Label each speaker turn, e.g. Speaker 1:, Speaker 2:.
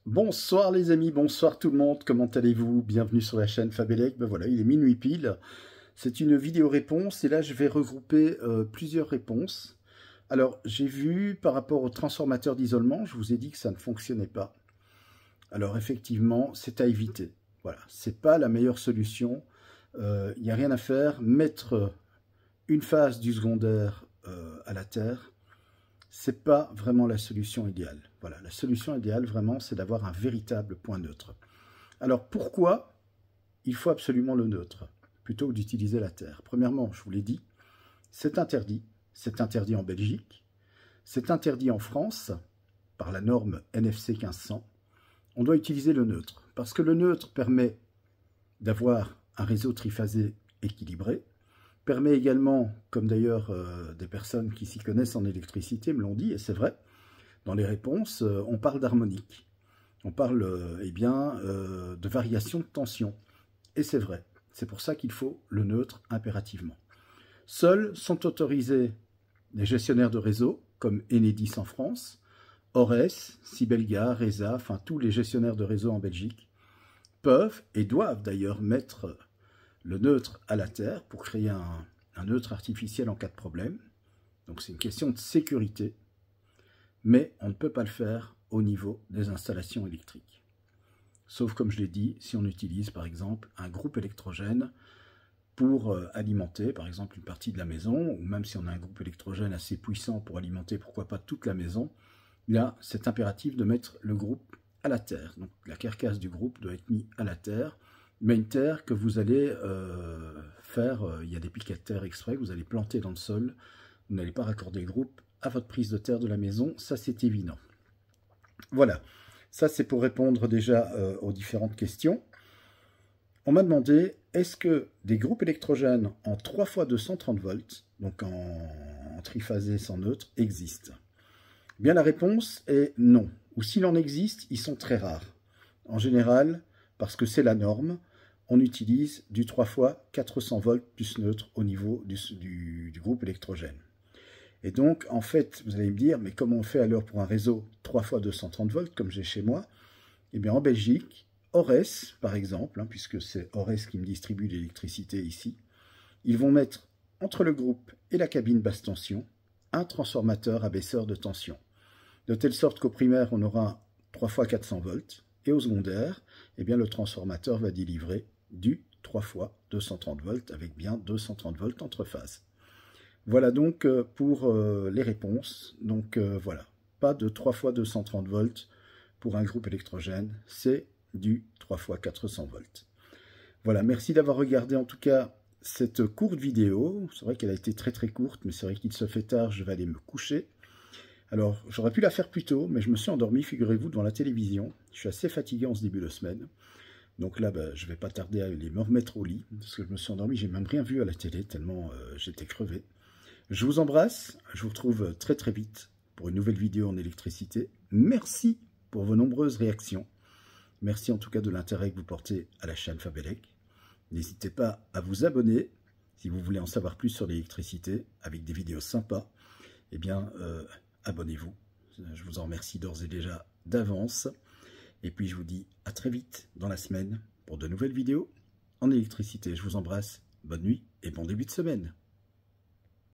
Speaker 1: Bonsoir les amis, bonsoir tout le monde, comment allez-vous? Bienvenue sur la chaîne Fabelec. Ben voilà, il est minuit pile. C'est une vidéo réponse et là je vais regrouper plusieurs réponses. Alors j'ai vu par rapport au transformateur d'isolement, je vous ai dit que ça ne fonctionnait pas. Alors effectivement, c'est à éviter. Voilà, c'est pas la meilleure solution. Il n'y a rien à faire. Mettre une phase du secondaire à la terre, c'est pas vraiment la solution idéale. Voilà, la solution idéale vraiment, c'est d'avoir un véritable point neutre. Alors pourquoi il faut absolument le neutre plutôt que d'utiliser la terre? Premièrement, je vous l'ai dit, c'est interdit. C'est interdit en Belgique, c'est interdit en France par la norme NFC 1500. On doit utiliser le neutre parce que le neutre permet d'avoir un réseau triphasé équilibré, permet également, comme d'ailleurs des personnes qui s'y connaissent en électricité me l'ont dit, et c'est vrai, dans les réponses, on parle d'harmonique. On parle de variation de tension. Et c'est vrai, c'est pour ça qu'il faut le neutre impérativement. Seuls sont autorisés les gestionnaires de réseau, comme Enedis en France, Ores, Sibelga, Resa, enfin tous les gestionnaires de réseau en Belgique, peuvent et doivent d'ailleurs mettre le neutre à la terre pour créer un neutre artificiel en cas de problème. Donc c'est une question de sécurité, mais on ne peut pas le faire au niveau des installations électriques. Sauf, comme je l'ai dit, si on utilise par exemple un groupe électrogène pour alimenter par exemple une partie de la maison, ou même si on a un groupe électrogène assez puissant pour alimenter pourquoi pas toute la maison, là c'est impératif de mettre le groupe à la terre. Donc la carcasse du groupe doit être mise à la terre, mais une terre que vous allez il y a des piquets de terre exprès que vous allez planter dans le sol. Vous n'allez pas raccorder le groupe à votre prise de terre de la maison, ça c'est évident. Voilà, ça c'est pour répondre déjà aux différentes questions. On m'a demandé, est-ce que des groupes électrogènes en 3 fois 230 volts, donc en triphasé sans neutre, existent? Bien la réponse est non, ou s'il en existe, ils sont très rares. En général, parce que c'est la norme, on utilise du 3 fois 400 volts plus neutre au niveau du groupe électrogène. Et donc, en fait, vous allez me dire, mais comment on fait alors pour un réseau 3 fois 230 volts, comme j'ai chez moi? Eh bien, en Belgique, Ores, par exemple, puisque c'est Ores qui me distribue l'électricité ici, ils vont mettre entre le groupe et la cabine basse tension un transformateur abaisseur de tension. De telle sorte qu'au primaire, on aura 3 fois 400 volts, et au secondaire, eh bien, le transformateur va délivrer du 3 fois 230 volts, avec bien 230 volts entre phases. Voilà donc pour les réponses. Donc voilà, pas de 3 fois 230 volts pour un groupe électrogène, c'est du 3 fois 400 volts. Voilà, merci d'avoir regardé en tout cas cette courte vidéo. C'est vrai qu'elle a été très courte, mais c'est vrai qu'il se fait tard, je vais aller me coucher. Alors, j'aurais pu la faire plus tôt, mais je me suis endormi, figurez-vous, devant la télévision. Je suis assez fatigué en ce début de semaine. Donc là, je ne vais pas tarder à aller me remettre au lit, parce que je me suis endormi, j'ai même rien vu à la télé, tellement j'étais crevé. Je vous embrasse, je vous retrouve très vite pour une nouvelle vidéo en électricité. Merci pour vos nombreuses réactions. Merci en tout cas de l'intérêt que vous portez à la chaîne Fabelec. N'hésitez pas à vous abonner si vous voulez en savoir plus sur l'électricité avec des vidéos sympas. Eh bien, abonnez-vous. Je vous en remercie d'ores et déjà d'avance. Et puis je vous dis à très vite dans la semaine pour de nouvelles vidéos en électricité. Je vous embrasse, bonne nuit et bon début de semaine.